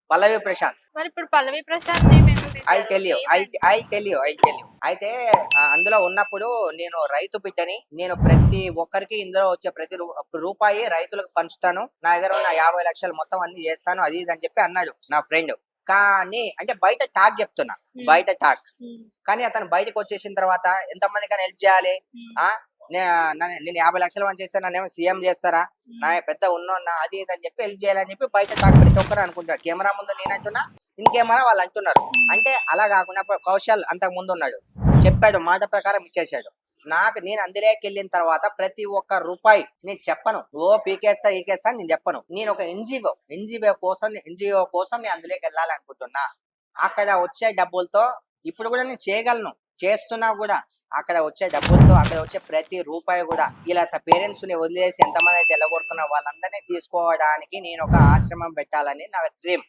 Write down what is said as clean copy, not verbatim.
పల్లవి ప్రశాంత్. మరి ఇప్పుడు పల్లవి ప్రశాంత్ నేమ్ ఎందుకు ఐ తీశారు? టెల్ యూ నేమ్ ఐ ఎందుకు? I tell you I tell you అయితే అందులో ఉన్నప్పుడు నేను రైతు బిడ్డని. నేను ప్రతి ఒక్కరికి ఇందులో వచ్చే ప్రతి రూపాయి రైతులకు పంచుతాను. నా దగ్గర ఉన్న 50 లక్షలు మొత్తం అన్ని చేస్తాను, అది ఇది అని చెప్పి అన్నాడు నా ఫ్రెండ్. కానీ అంటే బయట టాక్ చెప్తున్నా, హ్మ్. బయట టాక్. హ్మ్. కానీ అతను బయటకు వచ్చేసిన తర్వాత ఎంతమందికైనా హెల్ప్ చేయాలి. హ్మ్. ఆ నేను 50 లక్షలు పని చేస్తే నన్నేమో సీఎం చేస్తారా, నా హ్మ్. పెద్ద ఉన్నోన్నా అది ఇది అని చెప్పి హెల్ప్ చేయాలని చెప్పి బయట టాక్ ప్రతి ఒక్కరు అనుకుంటారు. కెమెరా ముందు నేను అంటున్నా, ఇన్ కెమెరా వాళ్ళు అంటున్నారు. అంటే అలా కాకుండా కౌశల్ అంతకు ముందు ఉన్నాడు, చెప్పాడు, మాట ప్రకారం ఇచ్చేసాడు. నేను అందులోకి వెళ్ళిన తర్వాత ప్రతి ఒక్క రూపాయి నేను చెప్పను, ఓ పీకేస్తా ఈకేస్తా నేను చెప్పను. నేను ఒక ఎన్జిఓ కోసం నేను అందులోకి వెళ్ళాలనుకుంటున్నా. అక్కడ వచ్చే డబ్బులతో ఇప్పుడు కూడా నేను చేయగలను, చేస్తున్నా కూడా. అక్కడ వచ్చే డబ్బులతో అక్కడ వచ్చే ప్రతి రూపాయి కూడా ఇలా పేరెంట్స్ ని వదిలేసి ఎంతమంది అయితే వెళ్ళగొడుతున్నా వాళ్ళందరినీ తీసుకోవడానికి నేను ఒక ఆశ్రమం పెట్టాలని నా డ్రీమ్.